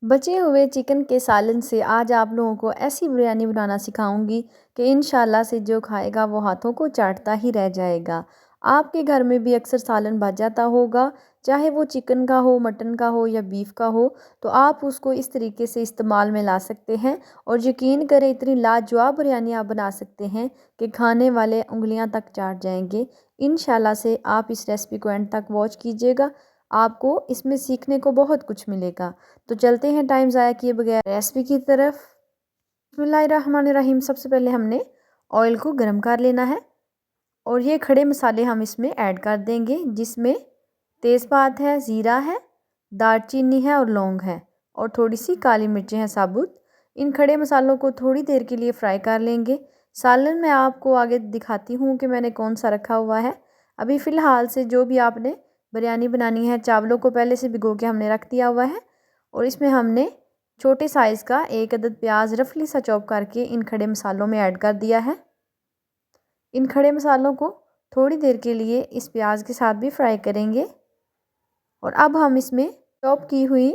बचे हुए चिकन के सालन से आज आप लोगों को ऐसी बिरयानी बनाना सिखाऊंगी कि इंशाल्लाह से जो खाएगा वो हाथों को चाटता ही रह जाएगा। आपके घर में भी अक्सर सालन बच जाता होगा, चाहे वो चिकन का हो, मटन का हो या बीफ का हो, तो आप उसको इस तरीके से इस्तेमाल में ला सकते हैं। और यकीन करें, इतनी लाजवाब बिरयानी आप बना सकते हैं कि खाने वाले उंगलियां तक चाट जाएंगे। इंशाल्लाह से आप इस रेसिपी को एंड तक वॉच कीजिएगा, आपको इसमें सीखने को बहुत कुछ मिलेगा। तो चलते हैं टाइम ज़ाया किए बगैर रेसिपी की तरफ। बिस्मिल्लाहिर्रहमानिर्रहीम। सबसे पहले हमने ऑयल को गर्म कर लेना है और ये खड़े मसाले हम इसमें ऐड कर देंगे, जिसमें तेज़पात है, ज़ीरा है, दालचीनी है और लौंग है और थोड़ी सी काली मिर्चें हैं साबुत। इन खड़े मसालों को थोड़ी देर के लिए फ्राई कर लेंगे। सालन मैं आपको आगे दिखाती हूँ कि मैंने कौन सा रखा हुआ है। अभी फ़िलहाल से जो भी आपने बिरयानी बनानी है, चावलों को पहले से भिगो के हमने रख दिया हुआ है और इसमें हमने छोटे साइज़ का एक अदद प्याज रफली सा चॉप करके इन खड़े मसालों में ऐड कर दिया है। इन खड़े मसालों को थोड़ी देर के लिए इस प्याज के साथ भी फ्राई करेंगे और अब हम इसमें चॉप की हुई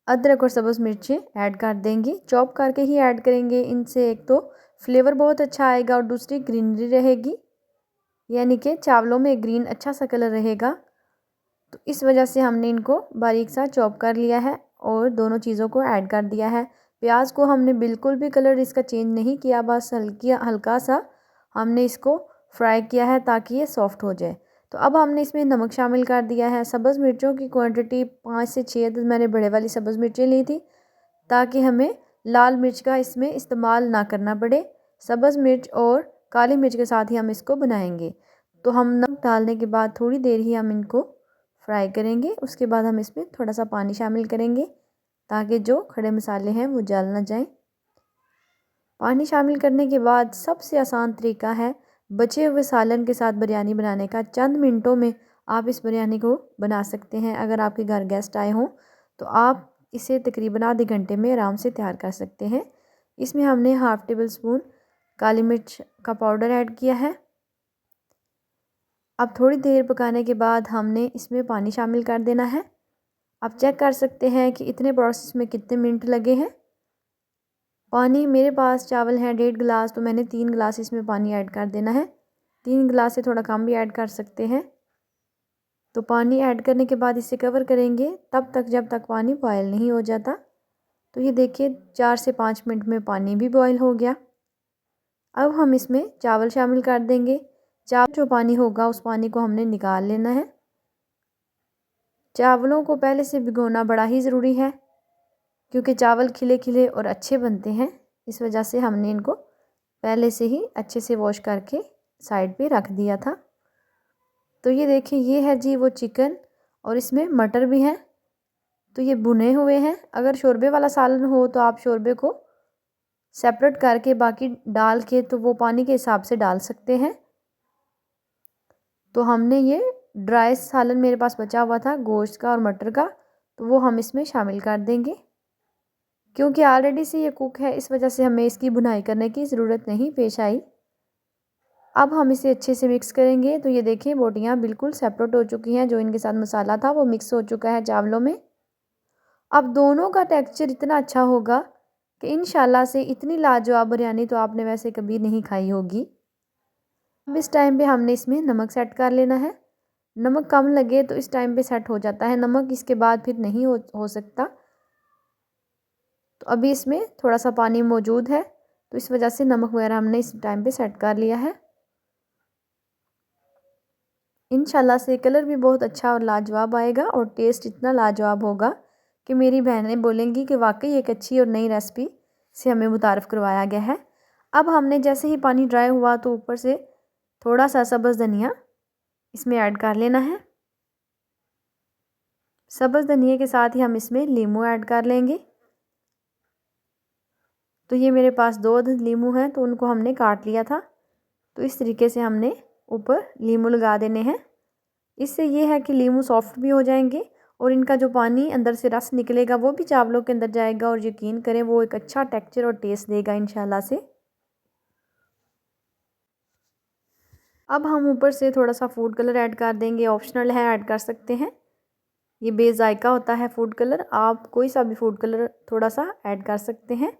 अदरक और सब्ज़ मिर्चें ऐड कर देंगे। चॉप करके ही ऐड करेंगे, इनसे एक तो फ्लेवर बहुत अच्छा आएगा और दूसरी ग्रीनरी रहेगी, यानी कि चावलों में ग्रीन अच्छा सा कलर रहेगा। तो इस वजह से हमने इनको बारीक सा चॉप कर लिया है और दोनों चीज़ों को ऐड कर दिया है। प्याज को हमने बिल्कुल भी कलर इसका चेंज नहीं किया, बस हल्का सा हमने इसको फ्राई किया है ताकि ये सॉफ्ट हो जाए। तो अब हमने इसमें नमक शामिल कर दिया है। सब्ज़ मिर्चों की क्वांटिटी 5 से 6 अदद मैंने बड़े वाली सब्ज़ मिर्चें ली थी, ताकि हमें लाल मिर्च का इसमें इस्तेमाल ना करना पड़े। सब्ज़ मिर्च और काली मिर्च के साथ ही हम इसको बनाएंगे। तो हम नमक डालने के बाद थोड़ी देर ही हम इनको फ्राई करेंगे। उसके बाद हम इसमें थोड़ा सा पानी शामिल करेंगे ताकि जो खड़े मसाले हैं वो जल ना जाएं। पानी शामिल करने के बाद सबसे आसान तरीका है बचे हुए सालन के साथ बिरयानी बनाने का। चंद मिनटों में आप इस बिरयानी को बना सकते हैं। अगर आपके घर गेस्ट आए हों तो आप इसे तकरीबन आधे घंटे में आराम से तैयार कर सकते हैं। इसमें हमने हाफ़ टेबल स्पून काली मिर्च का पाउडर ऐड किया है। अब थोड़ी देर पकाने के बाद हमने इसमें पानी शामिल कर देना है। आप चेक कर सकते हैं कि इतने प्रोसेस में कितने मिनट लगे हैं। पानी मेरे पास चावल है 1.5 गिलास, तो मैंने 3 गिलास इसमें पानी ऐड कर देना है। 3 गिलास से थोड़ा कम भी ऐड कर सकते हैं। तो पानी ऐड करने के बाद इसे कवर करेंगे तब तक जब तक पानी बॉयल नहीं हो जाता। तो ये देखिए 4 से 5 मिनट में पानी भी बॉयल हो गया। अब हम इसमें चावल शामिल कर देंगे। चावल जो पानी होगा उस पानी को हमने निकाल लेना है। चावलों को पहले से भिगोना बड़ा ही ज़रूरी है, क्योंकि चावल खिले खिले और अच्छे बनते हैं। इस वजह से हमने इनको पहले से ही अच्छे से वॉश करके साइड पे रख दिया था। तो ये देखिए, ये है जी वो चिकन और इसमें मटर भी हैं। तो ये भुने हुए हैं। अगर शोरबे वाला सालन हो तो आप शोरबे को सेपरेट करके बाकी डाल के तो वो पानी के हिसाब से डाल सकते हैं। तो हमने ये ड्राई सालन मेरे पास बचा हुआ था गोश्त का और मटर का, तो वो हम इसमें शामिल कर देंगे। क्योंकि ऑलरेडी से ये कुक है, इस वजह से हमें इसकी भुनाई करने की ज़रूरत नहीं पेश आई। अब हम इसे अच्छे से मिक्स करेंगे। तो ये देखिए बोटियाँ बिल्कुल सेपरेट हो चुकी हैं, जो इनके साथ मसाला था वो मिक्स हो चुका है चावलों में। अब दोनों का टेक्सचर इतना अच्छा होगा कि इंशाल्लाह से इतनी लाजवाब बिरयानी तो आपने वैसे कभी नहीं खाई होगी। अब इस टाइम पे हमने इसमें नमक सेट कर लेना है। नमक कम लगे तो इस टाइम पे सेट हो जाता है, नमक इसके बाद फिर नहीं हो सकता। तो अभी इसमें थोड़ा सा पानी मौजूद है, तो इस वजह से नमक वगैरह हमने इस टाइम पे सेट कर लिया है। इंशाल्लाह से कलर भी बहुत अच्छा और लाजवाब आएगा और टेस्ट इतना लाजवाब होगा कि मेरी बहनें बोलेंगी कि वाकई एक अच्छी और नई रेसिपी से हमें मुतारफ़ करवाया गया है। अब हमने जैसे ही पानी ड्राई हुआ तो ऊपर से थोड़ा सा सब्ज़ धनिया इसमें ऐड कर लेना है। सब्ज़ धनिया के साथ ही हम इसमें नींबू ऐड कर लेंगे। तो ये मेरे पास 2 अदद नींबू हैं, तो उनको हमने काट लिया था। तो इस तरीके से हमने ऊपर नींबू लगा देने हैं। इससे ये है कि नींबू सॉफ्ट भी हो जाएंगे और इनका जो पानी अंदर से रस निकलेगा वो भी चावलों के अंदर जाएगा और यकीन करें वो एक अच्छा टेक्सचर और टेस्ट देगा इंशाल्लाह से। अब हम ऊपर से थोड़ा सा फूड कलर ऐड कर देंगे, ऑप्शनल है, ऐड कर सकते हैं। ये बेजायका होता है फूड कलर, आप कोई सा भी फूड कलर थोड़ा सा ऐड कर सकते हैं।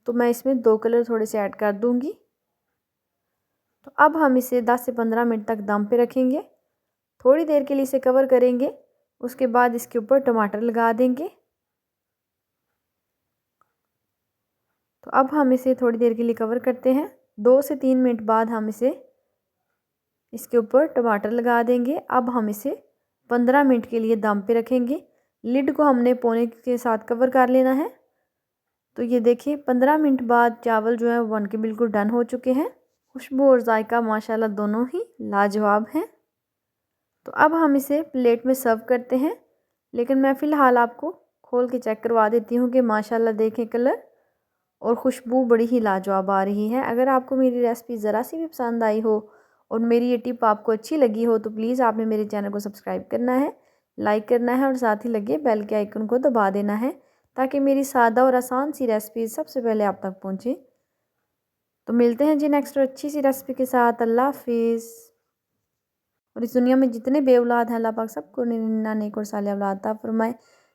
तो मैं इसमें 2 कलर थोड़े से ऐड कर दूँगी। तो अब हम इसे 10 से 15 मिनट तक दम पे रखेंगे। थोड़ी देर के लिए इसे कवर करेंगे, उसके बाद इसके ऊपर टमाटर लगा देंगे। तो अब हम इसे थोड़ी देर के लिए कवर करते हैं। 2 से 3 मिनट बाद हम इसके ऊपर टमाटर लगा देंगे। अब हम इसे 15 मिनट के लिए दम पे रखेंगे। लिड को हमने पौने के साथ कवर कर लेना है। तो ये देखिए 15 मिनट बाद चावल जो है वो बन के बिल्कुल डन हो चुके हैं। खुशबू और जायका माशाल्लाह दोनों ही लाजवाब हैं। तो अब हम इसे प्लेट में सर्व करते हैं, लेकिन मैं फ़िलहाल आपको खोल के चेक करवा देती हूँ कि माशाल्लाह देखें कलर और खुशबू बड़ी ही लाजवाब आ रही है। अगर आपको मेरी रेसिपी ज़रा सी भी पसंद आई हो और मेरी ये टिप आपको अच्छी लगी हो तो प्लीज़ आपने मेरे चैनल को सब्सक्राइब करना है, लाइक करना है और साथ ही लगे बेल के आइकन को दबा देना है, ताकि मेरी सादा और आसान सी रेसिपी सबसे पहले आप तक पहुँचे। तो मिलते हैं जी नेक्स्ट और अच्छी सी रेसिपी के साथ। अल्लाह हाफिज़। और इस दुनिया में जितने बे औलाद हैं अल्लाह पाक सबको निन्ना नेक और साले औलाद अता फरमाए।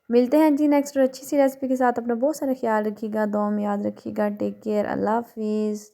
मिलते हैं जी नेक्स्ट और अच्छी सी रेसिपी के साथ। अपना बहुत सारा ख्याल रखिएगा, दुआ में याद रखिएगा। Take care. अल्लाह हाफिज़।